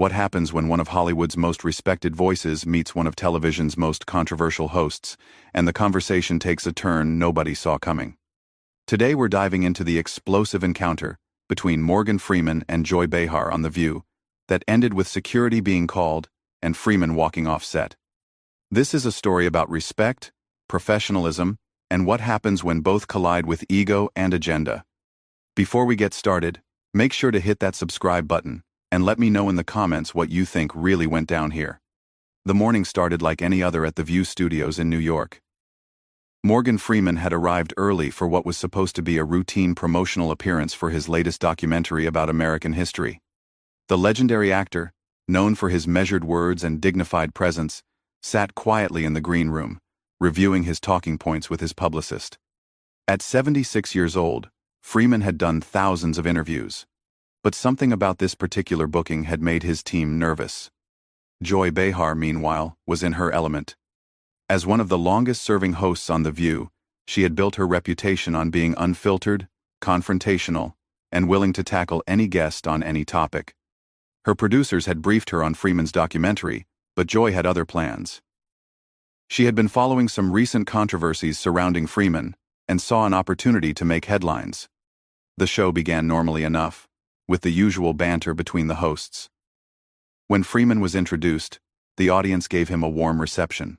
What happens when one of Hollywood's most respected voices meets one of television's most controversial hosts, and the conversation takes a turn nobody saw coming? Today we're diving into the explosive encounter between Morgan Freeman and Joy Behar on The View that ended with security being called and Freeman walking off set. This is a story about respect, professionalism, and what happens when both collide with ego and agenda. Before we get started, make sure to hit that subscribe button and let me know in the comments what you think really went down here. The morning started like any other at the View Studios in New York. Morgan Freeman had arrived early for what was supposed to be a routine promotional appearance for his latest documentary about American history. The legendary actor, known for his measured words and dignified presence, sat quietly in the green room, reviewing his talking points with his publicist. At 76 years old, Freeman had done thousands of interviews, but something about this particular booking had made his team nervous. Joy Behar, meanwhile, was in her element. As one of the longest-serving hosts on The View, she had built her reputation on being unfiltered, confrontational, and willing to tackle any guest on any topic. Her producers had briefed her on Freeman's documentary, but Joy had other plans. She had been following some recent controversies surrounding Freeman and saw an opportunity to make headlines. The show began normally enough, with the usual banter between the hosts. When Freeman was introduced, the audience gave him a warm reception.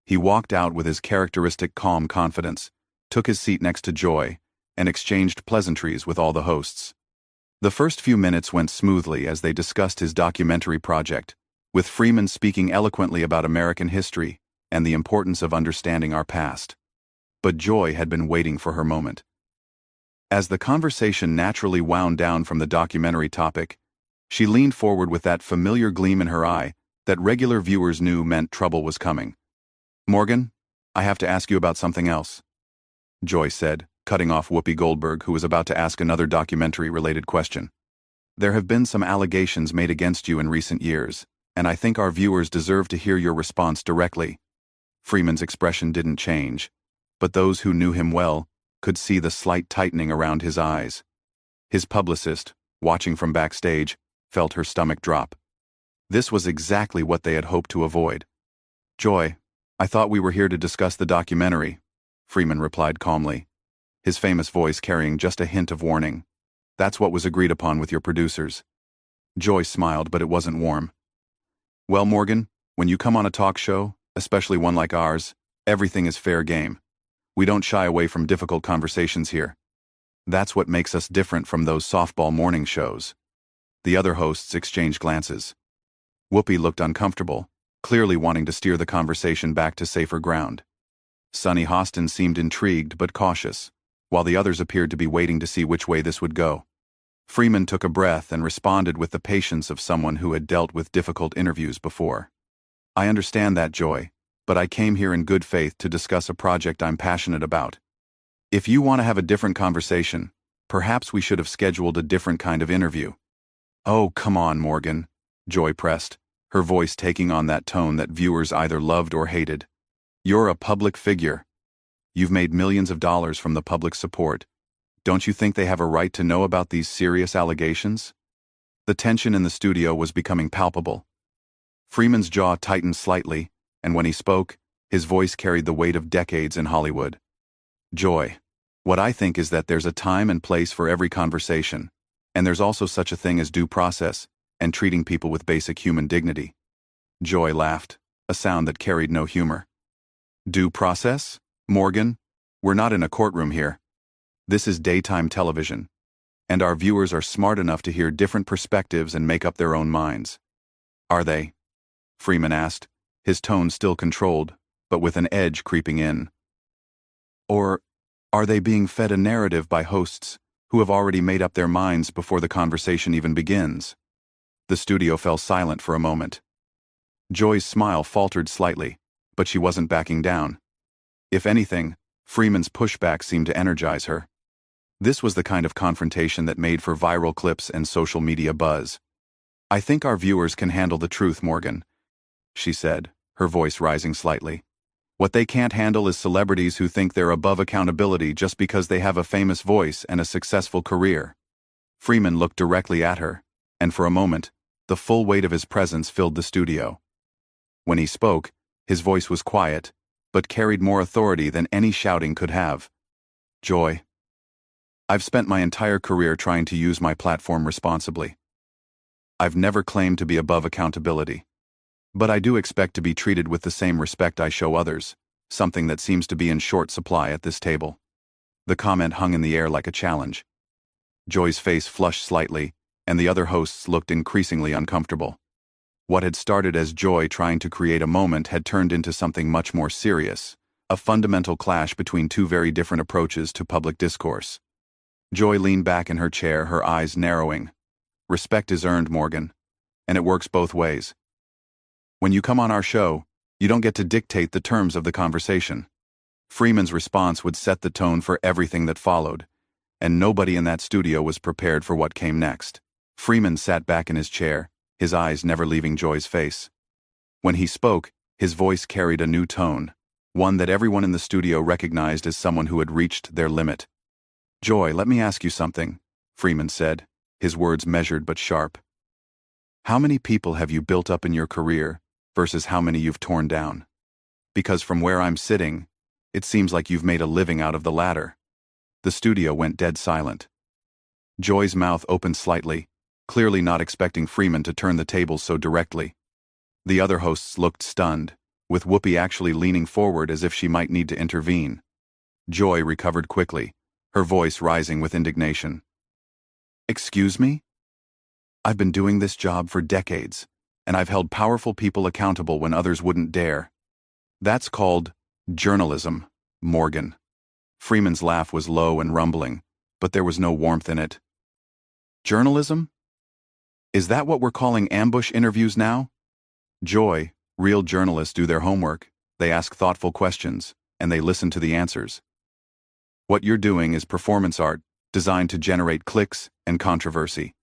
He walked out with his characteristic calm confidence, took his seat next to Joy, and exchanged pleasantries with all the hosts. The first few minutes went smoothly as they discussed his documentary project, with Freeman speaking eloquently about American history and the importance of understanding our past. But Joy had been waiting for her moment. As the conversation naturally wound down from the documentary topic, she leaned forward with that familiar gleam in her eye that regular viewers knew meant trouble was coming. "Morgan, I have to ask you about something else," Joy said, cutting off Whoopi Goldberg, who was about to ask another documentary-related question. "There have been some allegations made against you in recent years, and I think our viewers deserve to hear your response directly." Freeman's expression didn't change, but those who knew him well could see the slight tightening around his eyes. His publicist, watching from backstage, felt her stomach drop. This was exactly what they had hoped to avoid. "Joy, I thought we were here to discuss the documentary," Freeman replied calmly, his famous voice carrying just a hint of warning. "That's what was agreed upon with your producers." Joy smiled, but it wasn't warm. "Well, Morgan, when you come on a talk show, especially one like ours, everything is fair game. We don't shy away from difficult conversations here. That's what makes us different from those softball morning shows." The other hosts exchanged glances. Whoopi looked uncomfortable, clearly wanting to steer the conversation back to safer ground. Sonny Hostin seemed intrigued but cautious, while the others appeared to be waiting to see which way this would go. Freeman took a breath and responded with the patience of someone who had dealt with difficult interviews before. "I understand that, Joy, but I came here in good faith to discuss a project I'm passionate about. If you want to have a different conversation, perhaps we should have scheduled a different kind of interview." "Oh, come on, Morgan," Joy pressed, her voice taking on that tone that viewers either loved or hated. "You're a public figure. You've made millions of dollars from the public support. Don't you think they have a right to know about these serious allegations?" The tension in the studio was becoming palpable. Freeman's jaw tightened slightly, and when he spoke, his voice carried the weight of decades in Hollywood. "Joy, what I think is that there's a time and place for every conversation, and there's also such a thing as due process and treating people with basic human dignity." Joy laughed, a sound that carried no humor. "Due process? Morgan, we're not in a courtroom here. This is daytime television, and our viewers are smart enough to hear different perspectives and make up their own minds." "Are they?" Freeman asked, his tone still controlled, but with an edge creeping in. "Or are they being fed a narrative by hosts who have already made up their minds before the conversation even begins?" The studio fell silent for a moment. Joy's smile faltered slightly, but she wasn't backing down. If anything, Freeman's pushback seemed to energize her. This was the kind of confrontation that made for viral clips and social media buzz. "I think our viewers can handle the truth, Morgan," she said, her voice rising slightly. "What they can't handle is celebrities who think they're above accountability just because they have a famous voice and a successful career." Freeman looked directly at her, and for a moment, The full weight of his presence filled the studio. When he spoke, his voice was quiet, but carried more authority than any shouting could have. Joy. I've spent my entire career trying to use my platform responsibly. I've never claimed to be above accountability. But I do expect to be treated with the same respect I show others, something that seems to be in short supply at this table. The comment hung in the air like a challenge. Joy's face flushed slightly, and the other hosts looked increasingly uncomfortable. What had started as Joy trying to create a moment had turned into something much more serious, a fundamental clash between two very different approaches to public discourse. Joy leaned back in her chair, her eyes narrowing. Respect is earned, Morgan, and it works both ways. When you come on our show, you don't get to dictate the terms of the conversation. Freeman's response would set the tone for everything that followed, and nobody in that studio was prepared for what came next. Freeman sat back in his chair, his eyes never leaving Joy's face. When he spoke, his voice carried a new tone, one that everyone in the studio recognized as someone who had reached their limit. Joy, let me ask you something, Freeman said, his words measured but sharp. How many people have you built up in your career versus how many you've torn down? Because from where I'm sitting, it seems like you've made a living out of the latter. The studio went dead silent. Joy's mouth opened slightly, clearly not expecting Freeman to turn the tables so directly. The other hosts looked stunned, with Whoopi actually leaning forward as if she might need to intervene. Joy recovered quickly, her voice rising with indignation. Excuse me? I've been doing this job for decades, and I've held powerful people accountable when others wouldn't dare. That's called journalism, Morgan. Freeman's laugh was low and rumbling, but there was no warmth in it. Journalism? Is that what we're calling ambush interviews now? Joy, real journalists do their homework, they ask thoughtful questions, and they listen to the answers. What you're doing is performance art, designed to generate clicks and controversy.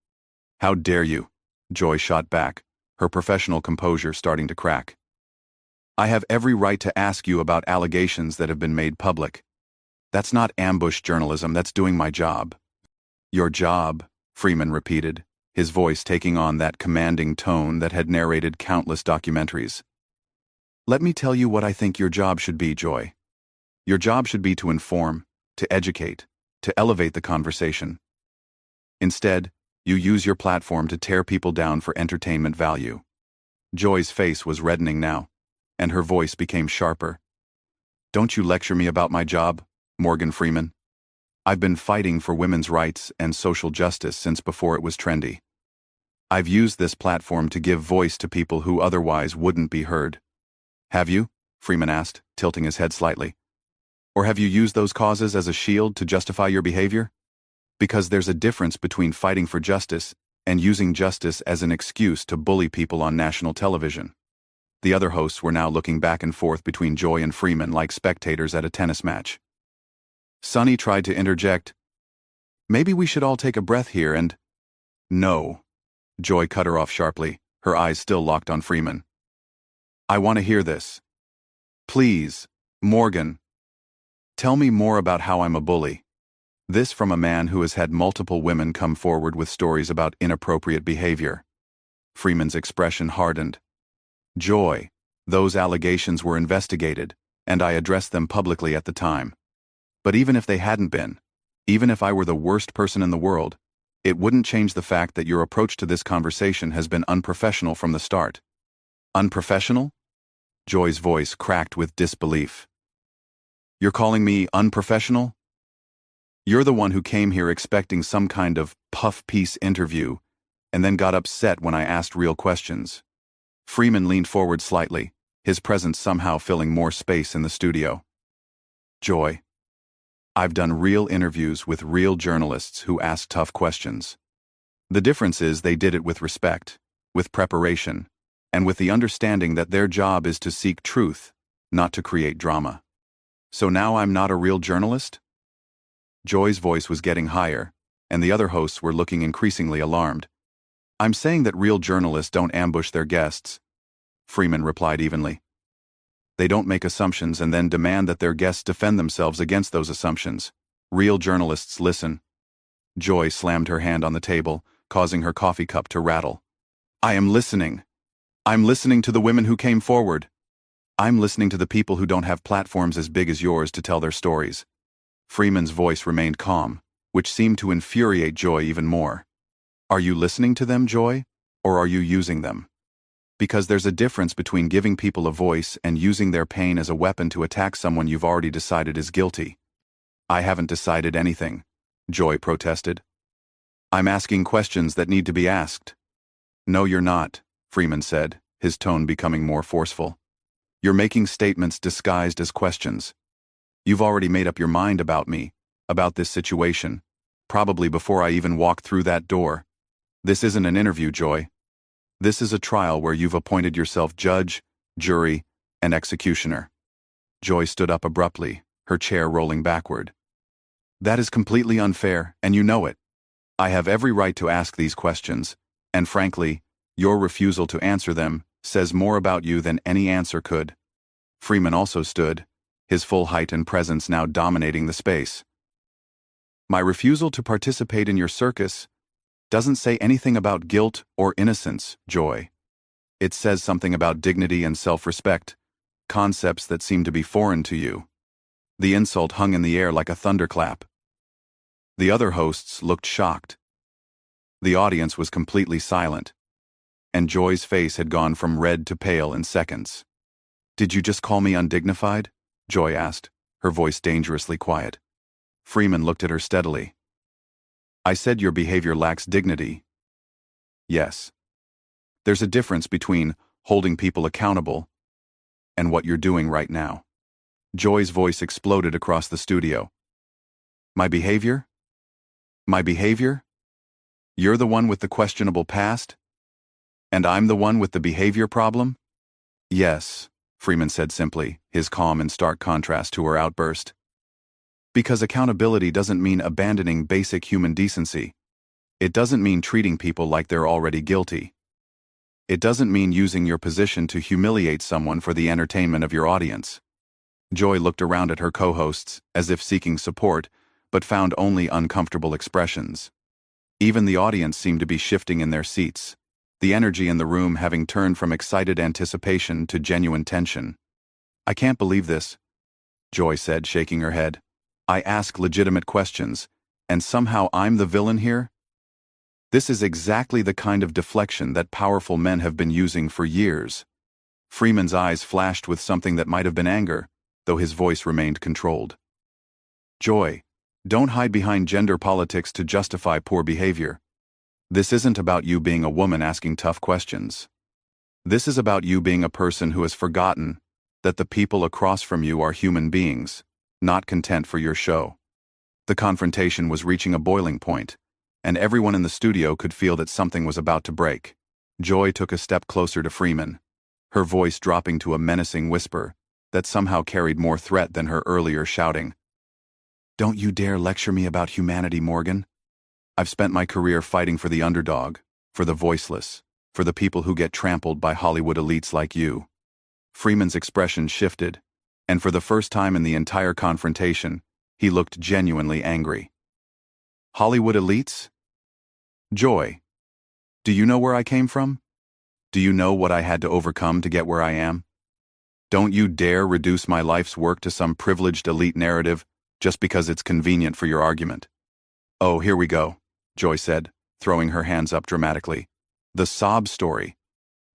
How dare you? Joy shot back, her professional composure starting to crack. I have every right to ask you about allegations that have been made public. That's not ambush journalism, that's doing my job. Your job, Freeman repeated, his voice taking on that commanding tone that had narrated countless documentaries. Let me tell you what I think your job should be, Joy. Your job should be to inform, to educate, to elevate the conversation. Instead, you use your platform to tear people down for entertainment value. Joy's face was reddening now, and her voice became sharper. Don't you lecture me about my job, Morgan Freeman. I've been fighting for women's rights and social justice since before it was trendy. I've used this platform to give voice to people who otherwise wouldn't be heard. Have you? Freeman asked, tilting his head slightly. Or have you used those causes as a shield to justify your behavior? Because there's a difference between fighting for justice and using justice as an excuse to bully people on national television. The other hosts were now looking back and forth between Joy and Freeman like spectators at a tennis match. Sonny tried to interject. Maybe we should all take a breath here and... No. Joy cut her off sharply, her eyes still locked on Freeman. I want to hear this. Please, Morgan. Tell me more about how I'm a bully. This from a man who has had multiple women come forward with stories about inappropriate behavior. Freeman's expression hardened. Joy, those allegations were investigated, and I addressed them publicly at the time. But even if they hadn't been, even if I were the worst person in the world, it wouldn't change the fact that your approach to this conversation has been unprofessional from the start. Unprofessional? Joy's voice cracked with disbelief. You're calling me unprofessional? You're the one who came here expecting some kind of puff-piece interview and then got upset when I asked real questions. Freeman leaned forward slightly, his presence somehow filling more space in the studio. Joy. I've done real interviews with real journalists who ask tough questions. The difference is they did it with respect, with preparation, and with the understanding that their job is to seek truth, not to create drama. So now I'm not a real journalist? Joy's voice was getting higher, and the other hosts were looking increasingly alarmed. I'm saying that real journalists don't ambush their guests, Freeman replied evenly. They don't make assumptions and then demand that their guests defend themselves against those assumptions. Real journalists listen. Joy slammed her hand on the table, causing her coffee cup to rattle. I am listening. I'm listening to the women who came forward. I'm listening to the people who don't have platforms as big as yours to tell their stories. Freeman's voice remained calm, which seemed to infuriate Joy even more. Are you listening to them, Joy, or are you using them? Because there's a difference between giving people a voice and using their pain as a weapon to attack someone you've already decided is guilty. I haven't decided anything, Joy protested. I'm asking questions that need to be asked. No, you're not, Freeman said, his tone becoming more forceful. You're making statements disguised as questions. You've already made up your mind about me, about this situation, probably before I even walked through that door. This isn't an interview, Joy. This is a trial where you've appointed yourself judge, jury, and executioner. Joy stood up abruptly, her chair rolling backward. That is completely unfair, and you know it. I have every right to ask these questions, and frankly, your refusal to answer them says more about you than any answer could. Freeman also stood, his full height and presence now dominating the space. My refusal to participate in your circus doesn't say anything about guilt or innocence, Joy. It says something about dignity and self-respect, concepts that seem to be foreign to you. The insult hung in the air like a thunderclap. The other hosts looked shocked. The audience was completely silent, and Joy's face had gone from red to pale in seconds. Did you just call me undignified? Joy asked, her voice dangerously quiet. Freeman looked at her steadily. I said your behavior lacks dignity. Yes. There's a difference between holding people accountable and what you're doing right now. Joy's voice exploded across the studio. My behavior? My behavior? You're the one with the questionable past? And I'm the one with the behavior problem? Yes, Freeman said simply, his calm in stark contrast to her outburst. Because accountability doesn't mean abandoning basic human decency. It doesn't mean treating people like they're already guilty. It doesn't mean using your position to humiliate someone for the entertainment of your audience. Joy looked around at her co-hosts, as if seeking support, but found only uncomfortable expressions. Even the audience seemed to be shifting in their seats, the energy in the room having turned from excited anticipation to genuine tension. I can't believe this, Joy said, shaking her head. I ask legitimate questions, and somehow I'm the villain here? This is exactly the kind of deflection that powerful men have been using for years. Freeman's eyes flashed with something that might have been anger, though his voice remained controlled. Joy, don't hide behind gender politics to justify poor behavior. This isn't about you being a woman asking tough questions. This is about you being a person who has forgotten that the people across from you are human beings, not content for your show. The confrontation was reaching a boiling point, and everyone in the studio could feel that something was about to break. Joy took a step closer to Freeman, her voice dropping to a menacing whisper that somehow carried more threat than her earlier shouting. Don't you dare lecture me about humanity, Morgan. I've spent my career fighting for the underdog, for the voiceless, for the people who get trampled by Hollywood elites like you. Freeman's expression shifted, and for the first time in the entire confrontation, he looked genuinely angry. Hollywood elites? Joy, do you know where I came from? Do you know what I had to overcome to get where I am? Don't you dare reduce my life's work to some privileged elite narrative just because it's convenient for your argument. Oh, here we go, Joy said, throwing her hands up dramatically. The sob story.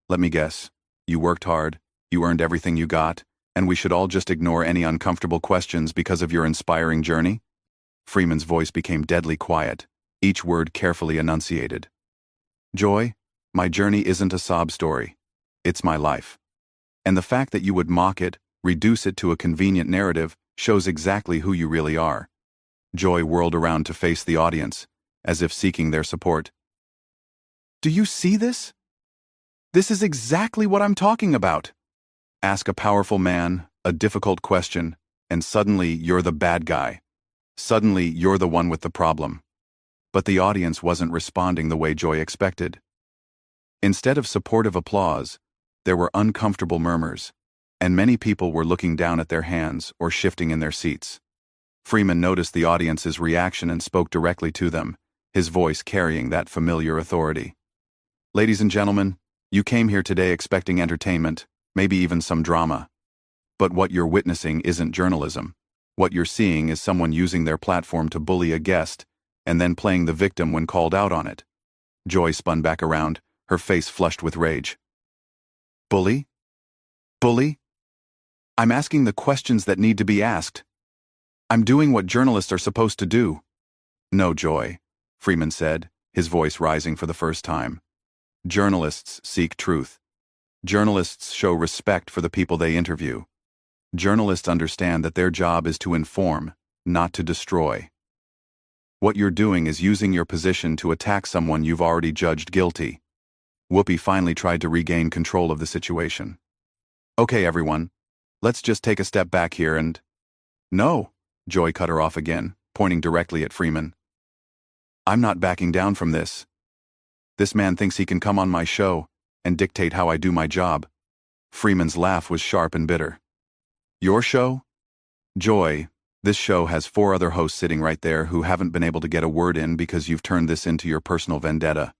Let me guess. You worked hard, you earned everything you got, and we should all just ignore any uncomfortable questions because of your inspiring journey? Freeman's voice became deadly quiet, each word carefully enunciated. Joy, my journey isn't a sob story. It's my life. And the fact that you would mock it, reduce it to a convenient narrative, shows exactly who you really are. Joy whirled around to face the audience, as if seeking their support. Do you see this? This is exactly what I'm talking about. Ask a powerful man a difficult question, and suddenly you're the bad guy. Suddenly you're the one with the problem. But the audience wasn't responding the way Joy expected. Instead of supportive applause, there were uncomfortable murmurs, and many people were looking down at their hands or shifting in their seats. Freeman noticed the audience's reaction and spoke directly to them, his voice carrying that familiar authority. Ladies and gentlemen, you came here today expecting entertainment, maybe even some drama. But what you're witnessing isn't journalism. What you're seeing is someone using their platform to bully a guest, and then playing the victim when called out on it. Joy spun back around, her face flushed with rage. Bully? Bully? I'm asking the questions that need to be asked. I'm doing what journalists are supposed to do. No, Joy, Freeman said, his voice rising for the first time. Journalists seek truth. Journalists show respect for the people they interview. Journalists understand that their job is to inform, not to destroy. What you're doing is using your position to attack someone you've already judged guilty. Whoopi finally tried to regain control of the situation. Okay, everyone, let's just take a step back here and... No, Joy cut her off again, pointing directly at Freeman. I'm not backing down from this. This man thinks he can come on my show and dictate how I do my job. Freeman's laugh was sharp and bitter. Your show? Joy, this show has 4 other hosts sitting right there who haven't been able to get a word in because you've turned this into your personal vendetta.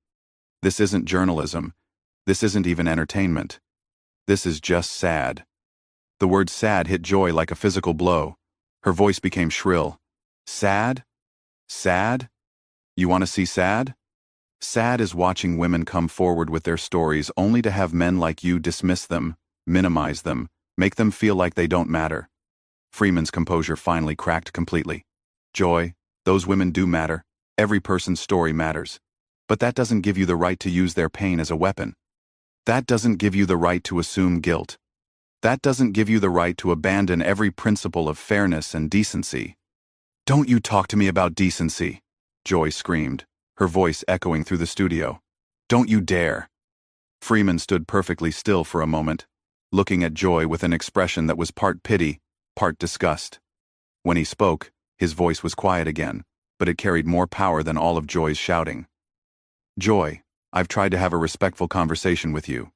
This isn't journalism. This isn't even entertainment. This is just sad. The word sad hit Joy like a physical blow. Her voice became shrill. Sad? Sad? You want to see sad? Sad is watching women come forward with their stories only to have men like you dismiss them, minimize them, make them feel like they don't matter. Freeman's composure finally cracked completely. Joy, those women do matter. Every person's story matters. But that doesn't give you the right to use their pain as a weapon. That doesn't give you the right to assume guilt. That doesn't give you the right to abandon every principle of fairness and decency. Don't you talk to me about decency, Joy screamed, her voice echoing through the studio. Don't you dare. Freeman stood perfectly still for a moment, looking at Joy with an expression that was part pity, part disgust. When he spoke, his voice was quiet again, but it carried more power than all of Joy's shouting. Joy, I've tried to have a respectful conversation with you.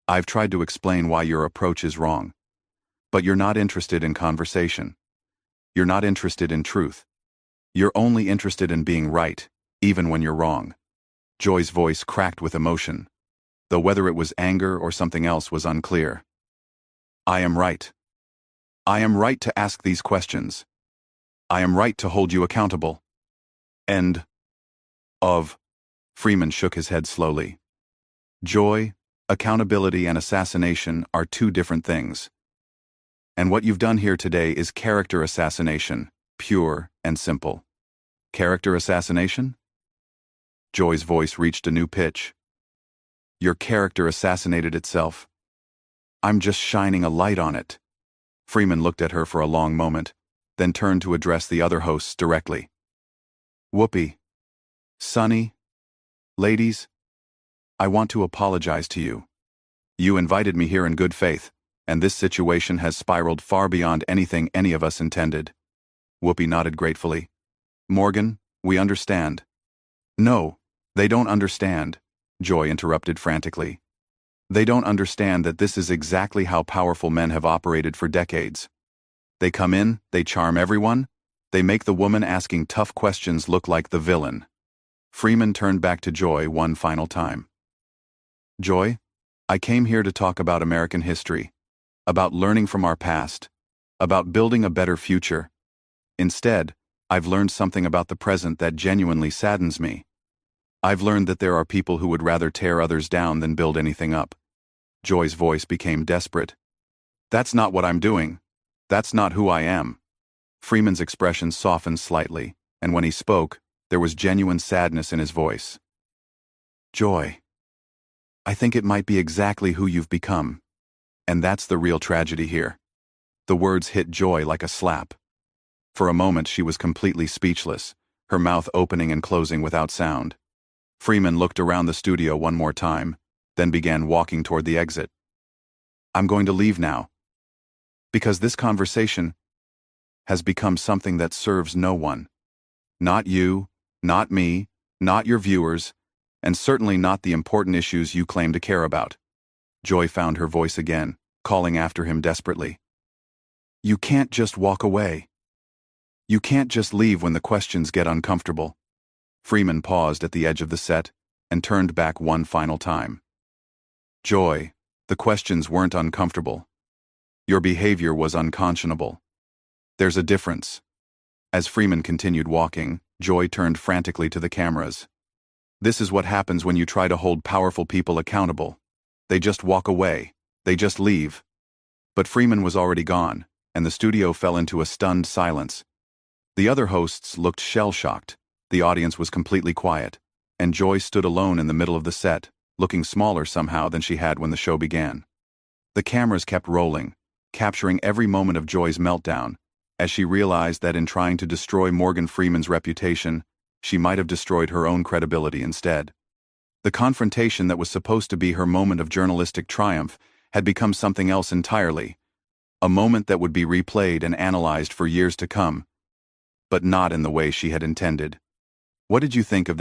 I've tried to explain why your approach is wrong. But you're not interested in conversation. You're not interested in truth. You're only interested in being right, even when you're wrong. Joy's voice cracked with emotion, though whether it was anger or something else was unclear. I am right. I am right to ask these questions. I am right to hold you accountable. End of. Freeman shook his head slowly. Joy, accountability, and assassination are 2 different things. And what you've done here today is character assassination, pure and simple. Character assassination? Joy's voice reached a new pitch. Your character assassinated itself. I'm just shining a light on it. Freeman looked at her for a long moment, then turned to address the other hosts directly. Whoopi, Sunny, ladies, I want to apologize to you. You invited me here in good faith, and this situation has spiraled far beyond anything any of us intended. Whoopi nodded gratefully. Morgan, we understand. No, they don't understand, Joy interrupted frantically. They don't understand that this is exactly how powerful men have operated for decades. They come in, they charm everyone, they make the woman asking tough questions look like the villain. Freeman turned back to Joy one final time. Joy, I came here to talk about American history, about learning from our past, about building a better future. Instead, I've learned something about the present that genuinely saddens me. I've learned that there are people who would rather tear others down than build anything up. Joy's voice became desperate. That's not what I'm doing. That's not who I am. Freeman's expression softened slightly, and when he spoke, there was genuine sadness in his voice. Joy, I think it might be exactly who you've become. And that's the real tragedy here. The words hit Joy like a slap. For a moment she was completely speechless, her mouth opening and closing without sound. Freeman looked around the studio one more time, then began walking toward the exit. I'm going to leave now. Because this conversation has become something that serves no one. Not you, not me, not your viewers, and certainly not the important issues you claim to care about. Joy found her voice again, calling after him desperately. You can't just walk away. You can't just leave when the questions get uncomfortable. Freeman paused at the edge of the set, and turned back one final time. Joy, the questions weren't uncomfortable. Your behavior was unconscionable. There's a difference. As Freeman continued walking, Joy turned frantically to the cameras. This is what happens when you try to hold powerful people accountable. They just walk away. They just leave. But Freeman was already gone, and the studio fell into a stunned silence. The other hosts looked shell-shocked. The audience was completely quiet, and Joy stood alone in the middle of the set, looking smaller somehow than she had when the show began. The cameras kept rolling, capturing every moment of Joy's meltdown, as she realized that in trying to destroy Morgan Freeman's reputation, she might have destroyed her own credibility instead. The confrontation that was supposed to be her moment of journalistic triumph had become something else entirely, a moment that would be replayed and analyzed for years to come, but not in the way she had intended. What did you think of